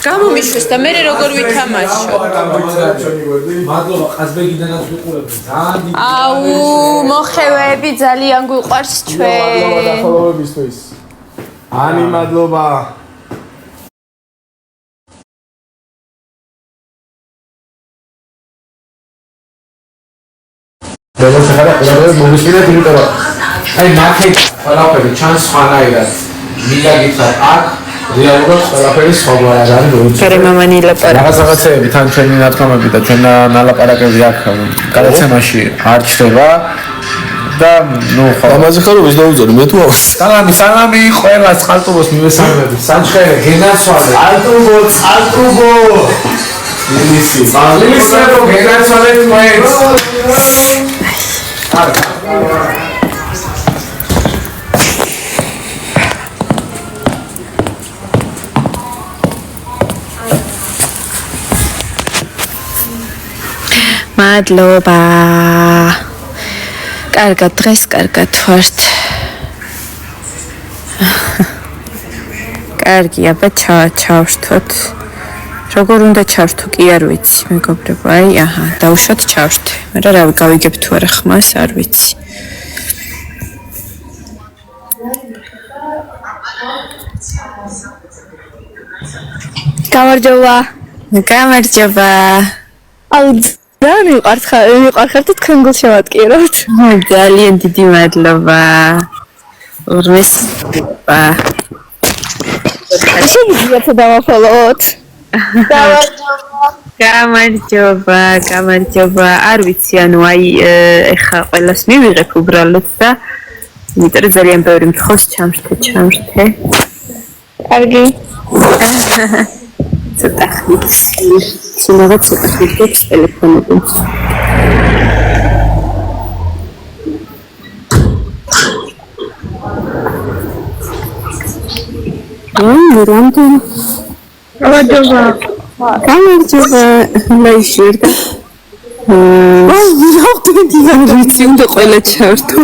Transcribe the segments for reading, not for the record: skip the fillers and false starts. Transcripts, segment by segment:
გამომიშვეს და მე როგორ ვითამაშო. მადლობა ყაზბეგიდანაც ვიყურებთ. ძალიან აუ, მოხევები ძალიან გვიყვარს ჩვენ. დახოლოვებისთვის. ანი მადლობა. როგორც ახლა მოგისმინეთ იმიტომ რომ აი მარკეტ ყველაფერი ჩანს სხვანაირად. მინდა გითხრათ აქ რეალურად ყველაფერი სხვაგვარად არის როგორც გარემამანი ლაპარაკი. რაღაცეები თან ჩვენი ნათქვამები და ჩვენ ნალაპარაკები აქ გადაცემაში არ ჩდება და ნუ ხო ამაზე ხარო ვის დაუძარი მე თუ ავს სალამი ყველას ხალტუბოს მივესალმებით საჩხერე გენაცვალე ალტუბო იმისი მალისებო გენაცვალე თქვენს მადლობა. კარგად დღეს კარგად ვართ. კარგი, აბა ჩავშთოთ. როგორ უნდა ჩავშთო კი არ ვიცი, მეგობრებო. აი, აჰა, დავუშვათ ჩავშთე. მაგრამ რა გავიგებ თუ არა ხმას არ ვიცი. გამარჯობა. გამარჯობა. აუ ძალიან მიყვარხართ თქვენ გულშემატკივრებთ. ძალიან დიდი მადლობა. ურმესობა. შეგიძლიათ დავაფოლოთ. გამარჯობა. არ ვიცი, ანუ აი ეხა ყველას მივიღებ უბრალოდ და იმიტომ რომ ძალიან ბევრი მთხოვს ჩამშთე. კარგი. ცოტა ხნით. შინაგან ცოტა ხნით გქონს ტელეფონები. რამდენი? გამარჯობა. ლაიშერდა. რამდენი არ ვიცი, უნდა ყველა ჩავერთო.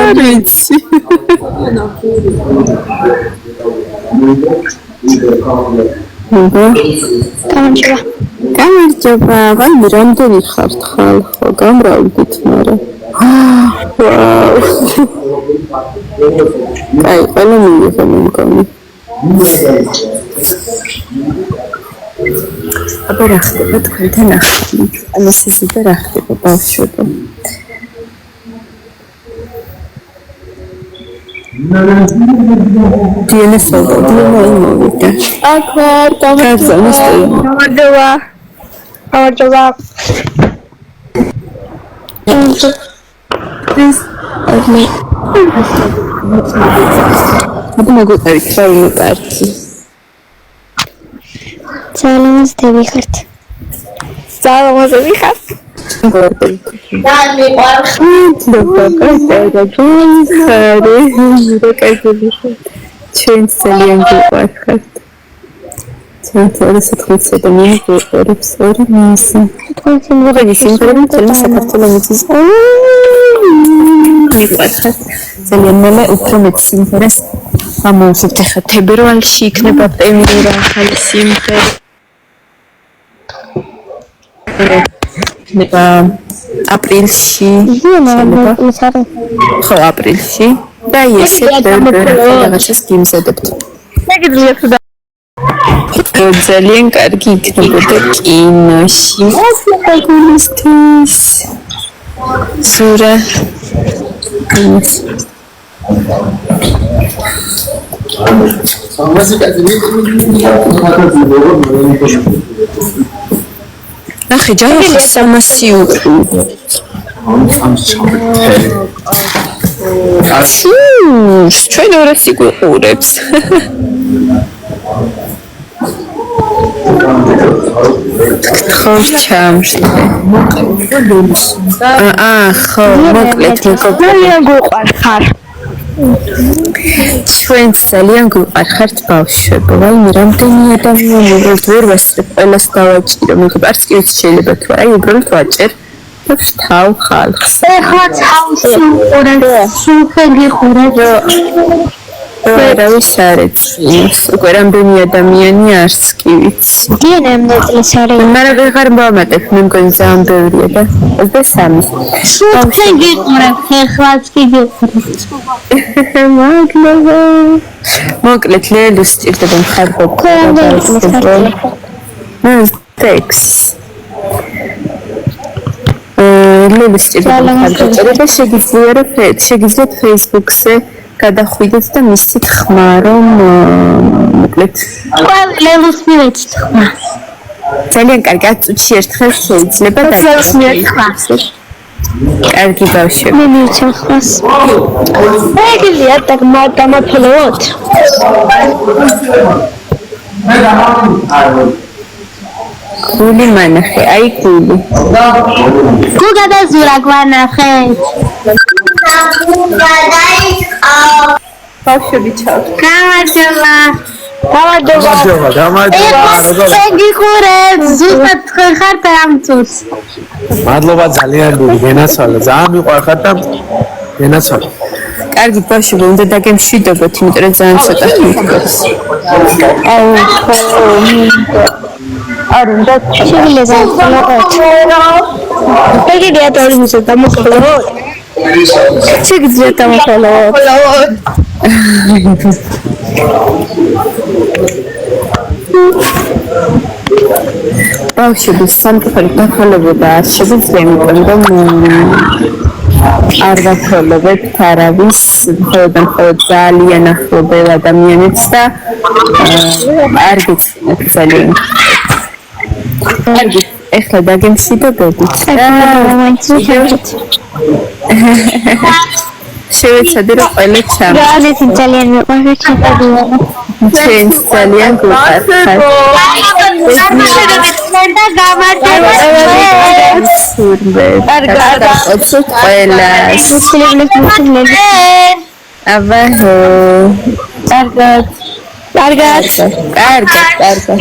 არ ვიცი. გამარჯობა. ვაი, რამდენი ხართ ხალხო? გამრავდით, მაგრამ. ვაუ. აი, ყველა მივიღე მე მგონი. აბა რა ხდება თქვენთან ახლა? ამას ისე და რა ხდება ბავშვებო? დიენეს მოვიდა. აქ ვარ, გამარჯობა. აბა მოგუყევით რა უნდა პარტი. ძალამაზდები ხართ. ჩვენ ძალიან გვიყვარხართ. ჩვენ თორესათვის ადამიანი გვიყვარებს ორი მისი. თქვენ სიმღერები თელმა საქართველოს მიწის. გვიყვარხართ. ძალიან მელა უფრო მეტ სიმღერას ამოვსებთ ახლა თებერვალში იქნება პრემიერა ახალი სიმღერა. იქნება აპრილში. ხო, აპრილში. და ესე რაღაცას გიმზადებთ. შეგიძლიათ ძალიან კარგი იქნებოდა კინოში. გულისთვის. სურა. ახი ჯახა სამასიური. ჩვენ ორაც იგვიყურებს. ხო ჩამშლე. ხო, მოკლედ ძალიან გვიყვარხარ. ჩვენ ძალიან გვიყვარხართ ბავშვებო. ვაიმე რამდენი ადამიანი ვერ ვასწრებ ყველას დავაჭირო. მეგობარ არც კი ვიცი შეიძლება თუ არა, უბრალოდ ვაჭერ. თავ ხალხს. ეხლა თავში უყურებ, სულფეგი ხურებ. არავის არ ეწინოს. უკვე რამდენი ადამიანი არც კი ვიცი. დიანა მეტლის არის. მაგრამ ვეღარ მოვამატებ, მე მგონი ძალიან ბევრია და 23. სულ გიყურებ, ხერხლაც კი გიყურებ. მადლობა. მოკლედ ლელუს სჭირდება მხარყოფა. ტექს. ლელუს სჭირდება მხარყოფა და შეგიძლიათ Facebook-ზე გადახვიდეთ და მისცით ხმა, რომ მოკლედ ლელუს მივეცით ხმა. ძალიან კარგი, 10 წუთში ერთხელ შეიძლება ლელუს ხმა. კარგი ბავშვები. მე მივეცი ხმას. ეგილია და დამაფელოთ. გული მანახე, აი გული. გუგა და ზურა გვანახეთ. ბავშვები ჩავთ. გამარჯობა. გიყურებ, ზუსტად ხართ ამ წუთს. მადლობა ძალიან დიდი, გენაცვალე. ძალიან მიყვარხარ და გენაცვალე. კარგი ბავშვები, უნდა დაგემშვიდობოთ, იმიტომ რომ ძალიან ცოტა ხნით გვაქვს. არ უნდა შეგიძლიათ დავხალოთ. ეგრეა თორემ დამოხალოთ. შეგიძლიათ დავხალოთ. ბავშვები, სამწუხაროდ დახალებოდა არ შეგვიძლია, იმიტომ რომ არ ვახალებთ არავის, მხოლოდ ძალიან ახლობელ ადამიანებს და არ გიცნობთ ძალიან. კარგი, ეხლა დაგემშვიდობებით. შევეცადე რომ ყველა ჩამ. გალეთი ძალიან მიყვარს ჩატარდება. ჩვენ ძალიან გვყართ. და გამარჯობა. კარგად, ოцот ყველას. აბაჰო. კარგად. კარგად. კარგად.